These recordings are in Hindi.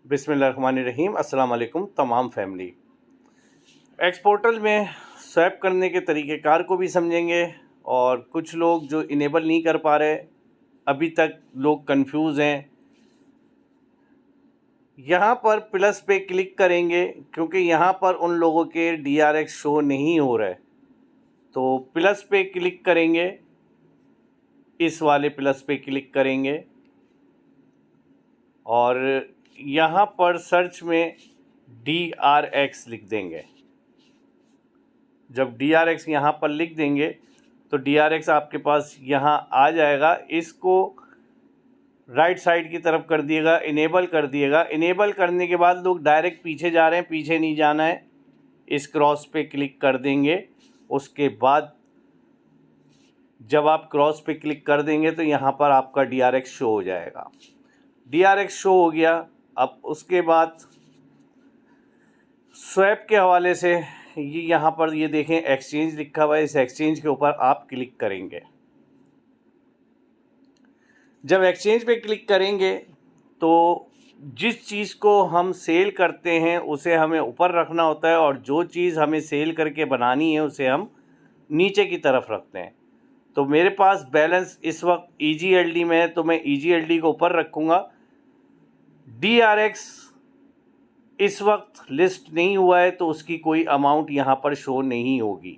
बिस्मिल्लाहिर्रहमानिर्रहीम। अस्सलाम वालेकुम तमाम फैमिली। एक्स पोर्टल में स्वैप करने के तरीक़ेकार को भी समझेंगे और कुछ लोग जो इनेबल नहीं कर पा रहे, अभी तक लोग कंफ्यूज हैं, यहाँ पर प्लस पे क्लिक करेंगे क्योंकि यहाँ पर उन लोगों के DRX शो नहीं हो रहे। तो प्लस पे क्लिक करेंगे, इस वाले प्लस पे क्लिक करेंगे और यहाँ पर सर्च में DRX लिख देंगे। जब DRX यहाँ पर लिख देंगे तो DRX आपके पास यहाँ आ जाएगा। इसको राइट साइड की तरफ कर दिएगा, इनेबल कर दिएगा। इनेबल करने के बाद लोग डायरेक्ट पीछे जा रहे हैं, पीछे नहीं जाना है। इस क्रॉस पे क्लिक कर देंगे। उसके बाद जब आप क्रॉस पे क्लिक कर देंगे तो यहाँ पर आपका DRX शो हो जाएगा। DRX शो हो गया। अब उसके बाद स्वैप के हवाले से ये यहाँ पर ये देखें एक्सचेंज लिखा हुआ है, इस एक्सचेंज के ऊपर आप क्लिक करेंगे। जब एक्सचेंज पे क्लिक करेंगे तो जिस चीज़ को हम सेल करते हैं उसे हमें ऊपर रखना होता है और जो चीज़ हमें सेल करके बनानी है उसे हम नीचे की तरफ रखते हैं। तो मेरे पास बैलेंस इस वक्त EGLD में है तो मैं EGLD को ऊपर रखूँगा। DRX इस वक्त लिस्ट नहीं हुआ है तो उसकी कोई अमाउंट यहाँ पर शो नहीं होगी।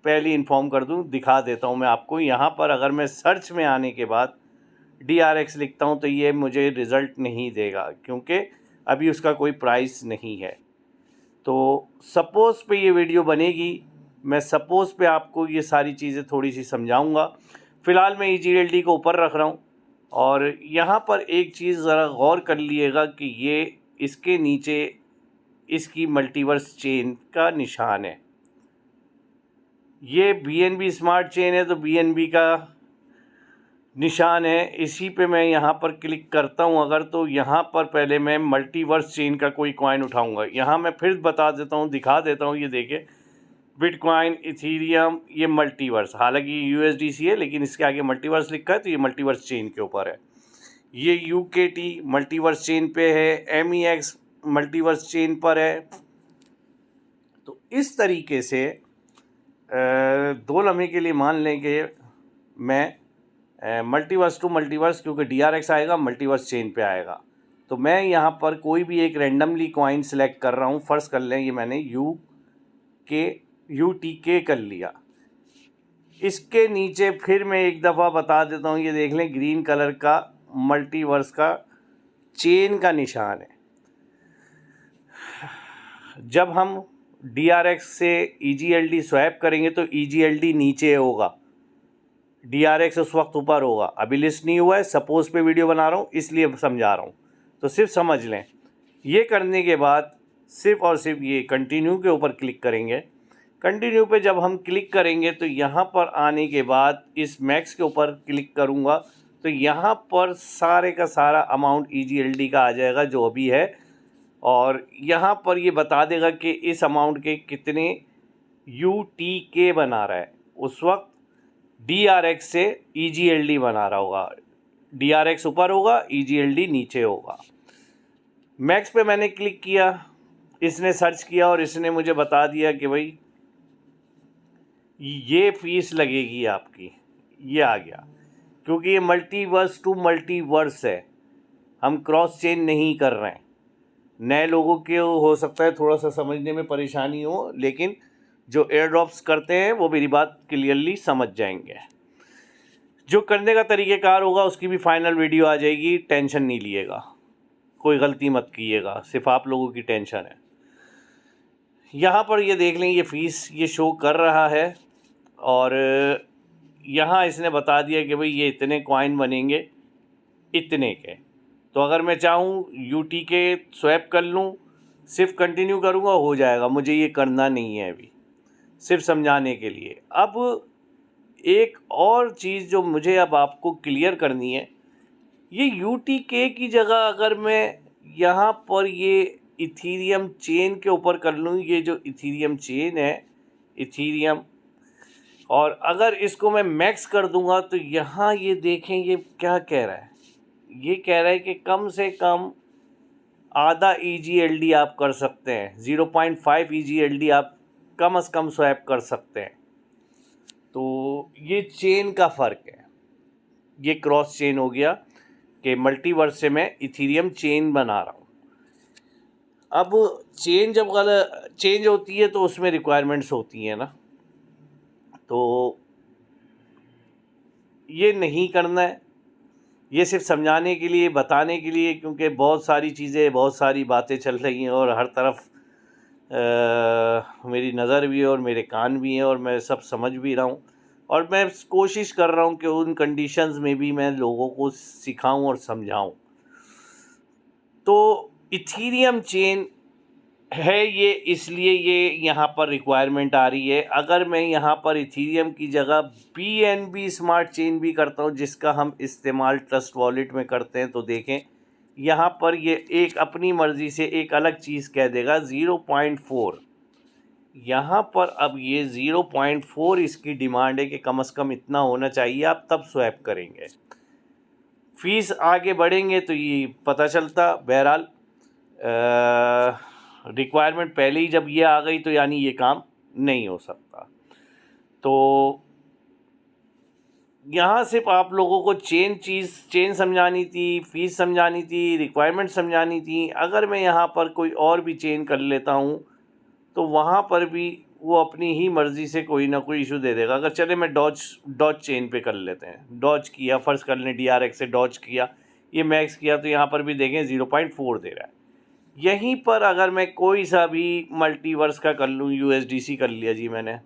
पहले इन्फॉर्म कर दूँ, दिखा देता हूँ मैं आपको। यहाँ पर अगर मैं सर्च में आने के बाद DRX लिखता हूँ तो ये मुझे रिज़ल्ट नहीं देगा क्योंकि अभी उसका कोई प्राइस नहीं है। तो सपोज़ पे ये वीडियो बनेगी, मैं सपोज़ पे आपको ये सारी चीज़ें थोड़ी सी समझाऊँगा। फ़िलहाल मैं EGLD को ऊपर रख रहा हूँ और यहाँ पर एक चीज़ ज़रा गौर कर लीजिएगा कि ये इसके नीचे इसकी मल्टीवर्स चेन का निशान है। ये BNB स्मार्ट चेन है तो BNB का निशान है। इसी पे मैं यहाँ पर क्लिक करता हूँ अगर, तो यहाँ पर पहले मैं मल्टीवर्स चेन का कोई कॉइन उठाऊँगा। यहाँ मैं फिर बता देता हूँ, दिखा देता हूँ। ये देखिए बिटकॉइन, इथीरियम, ये मल्टीवर्स, हालांकि USDC है लेकिन इसके आगे मल्टीवर्स लिखा है तो ये मल्टीवर्स चेन के ऊपर है। ये UKT मल्टीवर्स चेन पे है, MEX मल्टीवर्स चेन पर है। तो इस तरीके से 2 लम्हे के लिए मान लेंगे मैं मल्टीवर्स टू मल्टीवर्स, क्योंकि DRX आएगा मल्टीवर्स चेन पे आएगा। तो मैं यहाँ पर कोई भी एक रैंडमली कॉइन सेलेक्ट कर रहा हूँ। फ़र्ज़ कर लें ये मैंने UTK कर लिया। इसके नीचे फिर मैं एक दफ़ा बता देता हूँ, ये देख लें ग्रीन कलर का मल्टीवर्स का चेन का निशान है। जब हम DRX से EGLD स्वैप करेंगे तो EGLD नीचे होगा, DRX उस वक्त ऊपर होगा। अभी लिस्ट नहीं हुआ है, सपोज़ पे वीडियो बना रहा हूँ इसलिए समझा रहा हूँ, तो सिर्फ समझ लें। ये करने के बाद सिर्फ और सिर्फ ये कंटिन्यू के ऊपर क्लिक करेंगे। कंटिन्यू पे जब हम क्लिक करेंगे तो यहाँ पर आने के बाद इस मैक्स के ऊपर क्लिक करूँगा तो यहाँ पर सारे का सारा अमाउंट EGLD का आ जाएगा जो अभी है, और यहाँ पर ये बता देगा कि इस अमाउंट के कितने UTK बना रहा है। उस वक्त DRX से EGLD बना रहा होगा, DRX ऊपर होगा, EGLD नीचे होगा। मैक्स पे मैंने क्लिक किया, इसने सर्च किया और इसने मुझे बता दिया कि भाई ये फ़ीस लगेगी आपकी। ये आ गया क्योंकि ये मल्टीवर्स टू मल्टीवर्स है, हम क्रॉस चेन नहीं कर रहे हैं। नए लोगों के हो सकता है थोड़ा सा समझने में परेशानी हो, लेकिन जो एयर ड्रॉप्स करते हैं वो मेरी बात क्लियरली समझ जाएंगे। जो करने का तरीक़ेकार होगा उसकी भी फाइनल वीडियो आ जाएगी, टेंशन नहीं लीजिएगा, कोई गलती मत कीजिएगा, सिर्फ आप लोगों की टेंशन है। यहाँ पर ये देख लें ये फ़ीस ये शो कर रहा है और यहाँ इसने बता दिया कि भाई ये इतने कॉइन बनेंगे इतने के। तो अगर मैं चाहूँ UTK स्वैप कर लूँ, सिर्फ कंटिन्यू करूँगा हो जाएगा, मुझे ये करना नहीं है अभी, सिर्फ समझाने के लिए। अब एक और चीज़ जो मुझे अब आपको क्लियर करनी है, ये UTK की जगह अगर मैं यहाँ पर ये इथीरियम चेन के ऊपर कर लूँ, ये जो इथीरियम चेन है इथीरियम, और अगर इसको मैं मैक्स कर दूंगा तो यहाँ ये देखें ये क्या कह रहा है, ये कह रहा है कि कम से कम आधा EGLD आप कर सकते हैं, 0.5 EGLD आप कम से कम स्वैप कर सकते हैं। तो ये चेन का फ़र्क है, ये क्रॉस चेन हो गया कि मल्टीवर्स से मैं इथीरियम चेन बना रहा हूँ। अब चेन जब चेंज होती है तो उसमें रिक्वायरमेंट्स होती हैं ना, तो ये नहीं करना है, ये सिर्फ समझाने के लिए, बताने के लिए, क्योंकि बहुत सारी चीज़ें, बहुत सारी बातें चल रही हैं और हर तरफ मेरी नज़र भी है और मेरे कान भी हैं और मैं सब समझ भी रहा हूँ और मैं कोशिश कर रहा हूँ कि उन कंडीशंस में भी मैं लोगों को सिखाऊं और समझाऊं। तो इथीरियम चेन है ये, इसलिए ये यहाँ पर रिक्वायरमेंट आ रही है। अगर मैं यहाँ पर इथीरियम की जगह BNB स्मार्ट चेन भी करता हूँ, जिसका हम इस्तेमाल ट्रस्ट वॉलेट में करते हैं, तो देखें यहाँ पर ये एक अपनी मर्ज़ी से एक अलग चीज़ कह देगा 0.4। यहाँ पर अब ये 0.4 इसकी डिमांड है कि कम से कम इतना होना चाहिए, आप तब स्वैप करेंगे। फ़ीस आगे बढ़ेंगे तो ये पता चलता। बहरहाल रिक्वायरमेंट पहले ही जब ये आ गई तो यानी ये काम नहीं हो सकता। तो यहाँ सिर्फ आप लोगों को चेन समझानी थी, फ़ीस समझानी थी, रिक्वायरमेंट समझानी थी। अगर मैं यहाँ पर कोई और भी चेन कर लेता हूँ तो वहाँ पर भी वो अपनी ही मर्ज़ी से कोई ना कोई इशू दे देगा। अगर चले मैं डॉज चेन पे कर लेते हैं, डॉज किया, फ़र्ज़ कर लें DRX से डॉज किया, ये मैक्स किया, तो यहाँ पर भी देखें 0.4 दे रहा है। यहीं पर अगर मैं कोई सा भी मल्टीवर्स का कर लूँ, USDC कर लिया जी मैंने,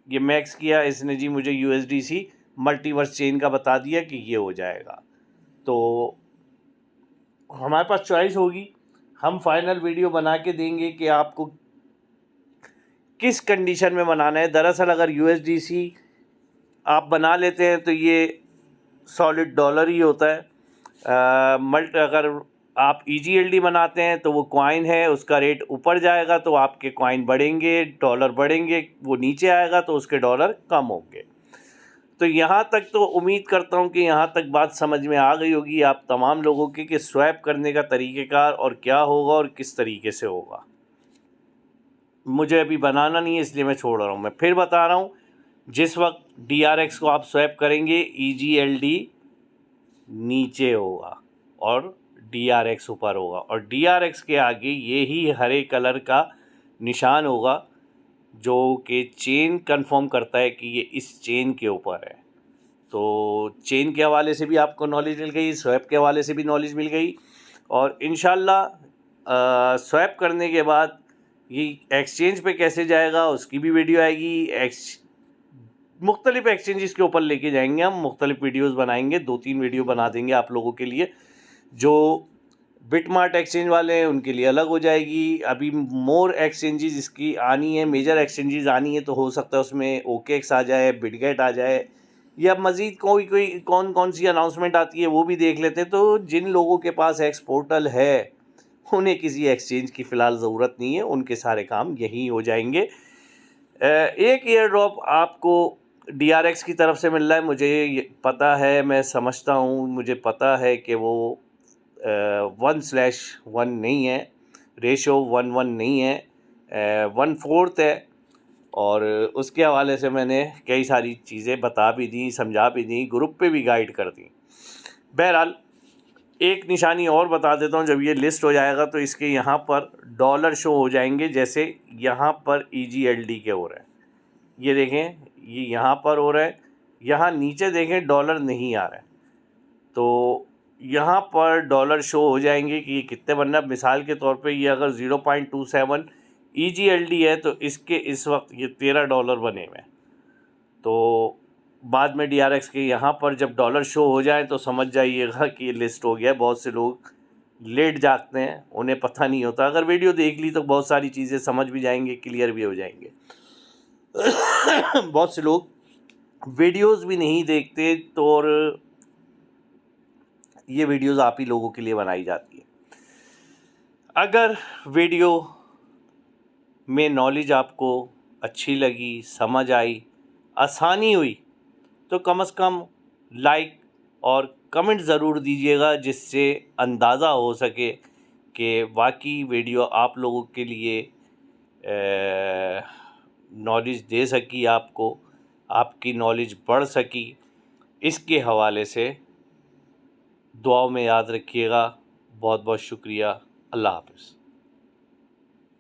ये मैक्स किया, इसने जी मुझे USDC मल्टीवर्स चेन का बता दिया कि ये हो जाएगा। तो हमारे पास चॉइस होगी, हम फाइनल वीडियो बना के देंगे कि आपको किस कंडीशन में बनाना है। दरअसल अगर USDC आप बना लेते हैं तो ये सॉलिड डॉलर ही होता है। अगर आप EGLD बनाते हैं तो वो कॉइन है, उसका रेट ऊपर जाएगा तो आपके कॉइन बढ़ेंगे, डॉलर बढ़ेंगे, वो नीचे आएगा तो उसके डॉलर कम होंगे। तो यहाँ तक तो उम्मीद करता हूँ कि यहाँ तक बात समझ में आ गई होगी आप तमाम लोगों की कि स्वैप करने का तरीक़ेकार और क्या होगा और किस तरीके से होगा। मुझे अभी बनाना नहीं है इसलिए मैं छोड़ रहा हूँ। मैं फिर बता रहा हूँ, जिस वक्त DRX को आप स्वैप करेंगे EGLD नीचे होगा और DRX ऊपर होगा, और DRX के आगे ये ही हरे कलर का निशान होगा जो कि चेन कंफर्म करता है कि ये इस चेन के ऊपर है। तो चेन के हवाले से भी आपको नॉलेज मिल गई, स्वैप के हवाले से भी नॉलेज मिल गई, और इंशाल्लाह स्वैप करने के बाद ये एक्सचेंज पे कैसे जाएगा उसकी भी वीडियो आएगी। मुख्तलिफ एक्सचेंजेस के ऊपर लेके जाएंगे हम, मुख्तलिफ वीडियोस बनाएंगे, 2-3 वीडियो बना देंगे आप लोगों के लिए। जो बिटमार्ट एक्सचेंज वाले हैं उनके लिए अलग हो जाएगी। अभी मोर एक्सचेंजेस इसकी आनी है, मेजर एक्सचेंजेस आनी है, तो हो सकता है उसमें OKX आ जाए, बिटगेट आ जाए, या मज़ीद कौन सी अनाउंसमेंट आती है वो भी देख लेते हैं। तो जिन लोगों के पास एक्स पोर्टल है उन्हें किसी एक्सचेंज की फ़िलहाल ज़रूरत नहीं है, उनके सारे काम यहीं हो जाएंगे। एक ईयर ड्रॉप आपको DRX की तरफ से मिल रहा है, मुझे पता है, मैं समझता हूँ, मुझे पता है कि वो 1/1 नहीं है, रेशो 1:1 नहीं है, 1/4 है, और उसके हवाले से मैंने कई सारी चीज़ें बता भी दी, समझा भी दी, ग्रुप पे भी गाइड कर दी। बहरहाल एक निशानी और बता देता हूँ, जब ये लिस्ट हो जाएगा तो इसके यहाँ पर डॉलर शो हो जाएंगे, जैसे यहाँ पर EGLD के हो रहे हैं, ये देखें, ये यहाँ पर हो रहा है, यहाँ नीचे देखें डॉलर नहीं आ रहा है, तो यहाँ पर डॉलर शो हो जाएंगे कि ये कितने बनना। मिसाल के तौर पे ये अगर 0.27 EGLD है तो इसके इस वक्त ये $13 बने हुए हैं। तो बाद में DRX के यहाँ पर जब डॉलर शो हो जाए तो समझ जाइएगा कि ये लिस्ट हो गया है। बहुत से लोग लेट जागते हैं, उन्हें पता नहीं होता। अगर वीडियो देख ली तो बहुत सारी चीज़ें समझ भी जाएंगे, क्लियर भी हो जाएंगे। बहुत से लोग वीडियोस भी नहीं देखते, तो और ये वीडियोस आप ही लोगों के लिए बनाई जाती है। अगर वीडियो में नॉलेज आपको अच्छी लगी, समझ आई, आसानी हुई, तो कम से कम लाइक और कमेंट ज़रूर दीजिएगा, जिससे अंदाज़ा हो सके कि वाकई वीडियो आप लोगों के लिए नॉलेज दे सकी, आपकी नॉलेज बढ़ सकी। इसके हवाले से दुआओं में याद रखिएगा। बहुत बहुत शुक्रिया। अल्लाह हाफ़िज़।